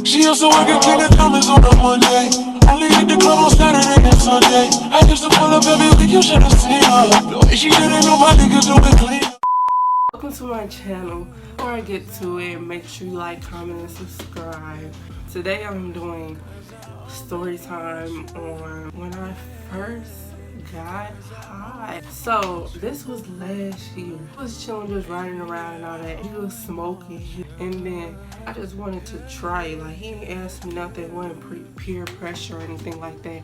She used to work at King of Diamonds on a Monday. Only hit the club on Saturday and Sunday. I used to pull up every week, you should have seen her. The way she didn't know my niggas do it clean. Welcome to my channel. Before I get to it, make sure you like, comment, and subscribe. Today I'm doing story time on when I first got high. So this was last year. I was chilling, just riding around and all that. He was smoking, and then I just wanted to try it. Like, he didn't ask me nothing, wasn't peer pressure or anything like that.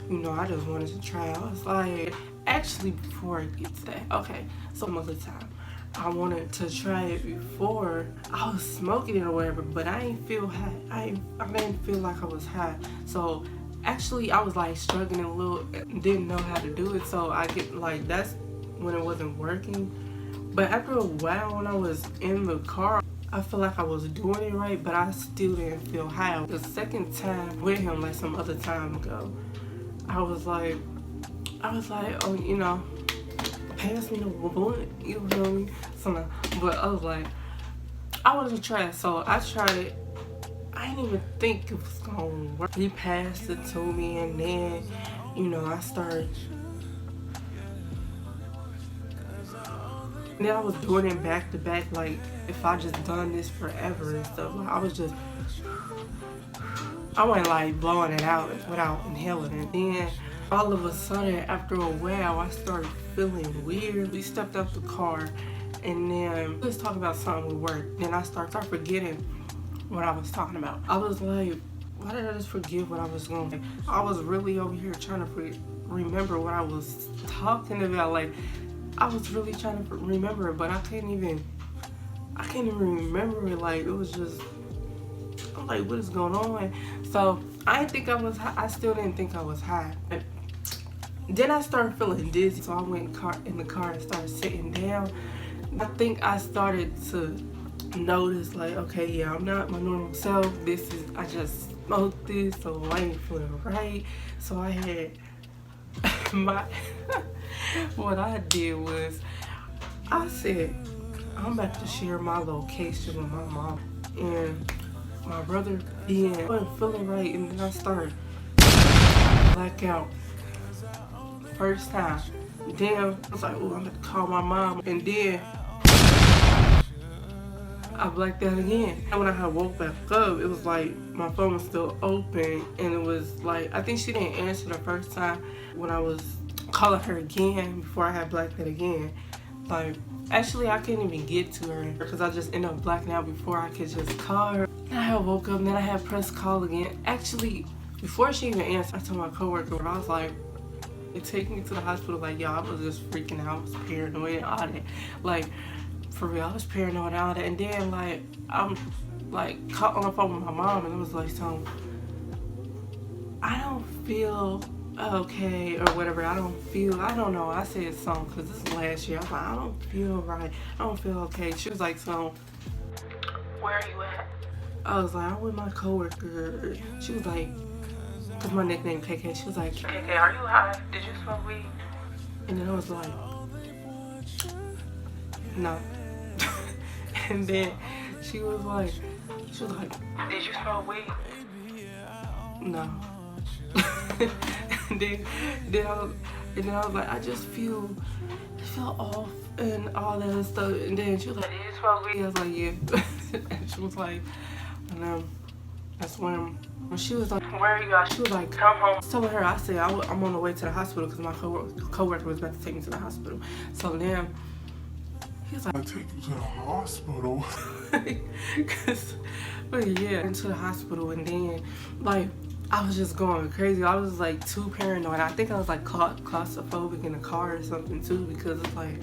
You know, I just wanted to try it. I was like, actually, before I get to that, okay, some other time. I wanted to try it before I was smoking it or whatever, but I didn't feel high. I didn't feel like I was high. So actually, I was like struggling a little, didn't know how to do it. So I get like, that's when it wasn't working. But after a while, when I was in the car, I feel like I was doing it right, but I still didn't feel high. The second time with him, like some other time ago, I was like, oh, you know, pass me the blunt, you feel me? So, but I was like, I wanted to try it, so I tried it. I didn't even think it was gonna work. He passed it to me, and then, you know, I started. And then I was doing it back to back, like if I just done this forever and stuff. Like, I was just, I wasn't like blowing it out without inhaling it. Then all of a sudden, after a while, I started feeling weird. We stepped out the car, and then we was talking about something with work. Then I started forgetting what I was talking about. I was like, why did I just forget what I was going to say? I was really over here trying to remember what I was talking about. Like, I was really trying to remember it, but I can't even remember it. Like, it was just, I'm like, what is going on? So I didn't think I was high. I still didn't think I was high. Then I started feeling dizzy, so I went in the car and started sitting down. I think I started to notice, like, okay, yeah, I'm not my normal self. I just smoked this, so I ain't feeling right. So I had what I did was, I said, I'm about to share my location with my mom and my brother. Yeah, I wasn't feeling right, and then I started blackout. First time. Then I was like, oh, I'm gonna call my mom. And then I blacked out again. And when I had woke back up, it was like my phone was still open, and it was like, I think she didn't answer the first time. When I was calling her again before I had blacked out again, like, actually I couldn't even get to her because I just ended up blacking out before I could just call her. And I had woke up, and then I had pressed call again. Actually, before she even answered, I told my coworker, I was like, it took me to the hospital. Like, y'all, I was just freaking out. I was paranoid and all that. Like, for real, I was paranoid and all that. And then, like, I'm like caught on the phone with my mom, and it was like, so I don't feel okay or whatever. I don't know. I said something because this is last year. I was like, I don't feel right. I don't feel okay. She was like, so where are you at? I was like, I'm with my coworker. She was like, because my nickname KK, she was like, KK, are you high? Did you smoke weed? And then I was like, no. And then she was like, did you smoke weed? No. and then I was like, I just feel off and all that stuff. And then she was like, did you smoke weed? I was like, yeah. And she was like, and that's when she was like, where are you at? She was like, come home. I was telling her, I said, I'm on the way to the hospital because my coworker was about to take me to the hospital. So then he was like, I take you to the hospital. But yeah, into the hospital, and then like I was just going crazy. I was like too paranoid. I think I was like claustrophobic in the car or something too, because it's like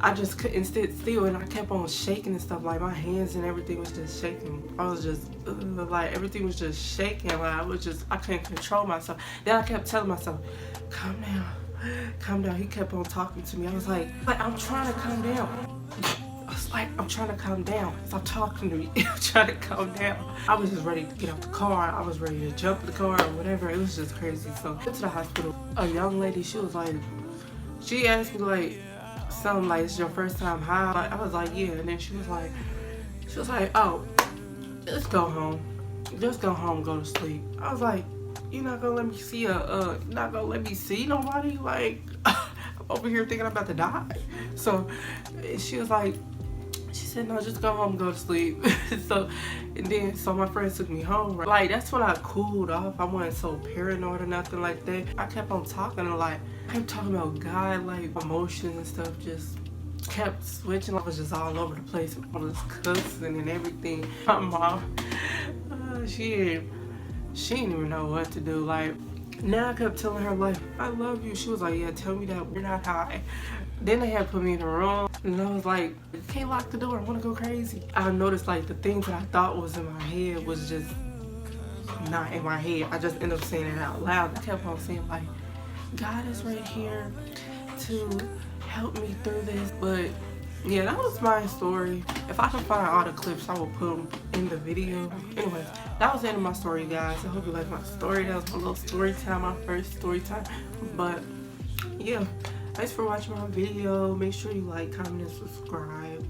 I just couldn't sit still, and I kept on shaking and stuff. Like, my hands and everything was just shaking. I was just like, everything was just shaking. Like, I couldn't control myself. Then I kept telling myself, calm down. He kept on talking to me. I was like, I'm trying to calm down. I was like, I'm trying to calm down. Stop talking to me. I'm trying to calm down. I was just ready to get out the car. I was ready to jump in the car or whatever. It was just crazy. So I went to the hospital. A young lady, she was like, she asked me like, something like, it's your first time high? I was like, yeah. And then she was like, oh, let's go home. just go home, go to sleep. I was like, you're not gonna let me see not gonna let me see nobody? Like, I'm over here thinking I'm about to die. So she was like, she said, no, just go home, go to sleep. So my friends took me home. Right? Like, that's when I cooled off. I wasn't so paranoid or nothing like that. I kept on talking and like, I kept talking about God, like emotions and stuff, just kept switching. I was just all over the place. I was cussing and everything. My mom, she didn't even know what to do. Like, now I kept telling her, like, I love you. She was like, yeah, tell me that we're not high. Then they had put me in the room, and I was like, you can't lock the door, I want to go crazy. I noticed, like, the things that I thought was in my head was just not in my head. I just ended up saying it out loud. I kept on saying, like, God is right here to help me through this. But yeah, that was my story. If I can find all the clips, I will put them in the video. Anyways, that was the end of my story, guys. I hope you liked my story. That was my little story time, my first story time. But yeah, thanks for watching my video. Make sure you like, comment, and subscribe.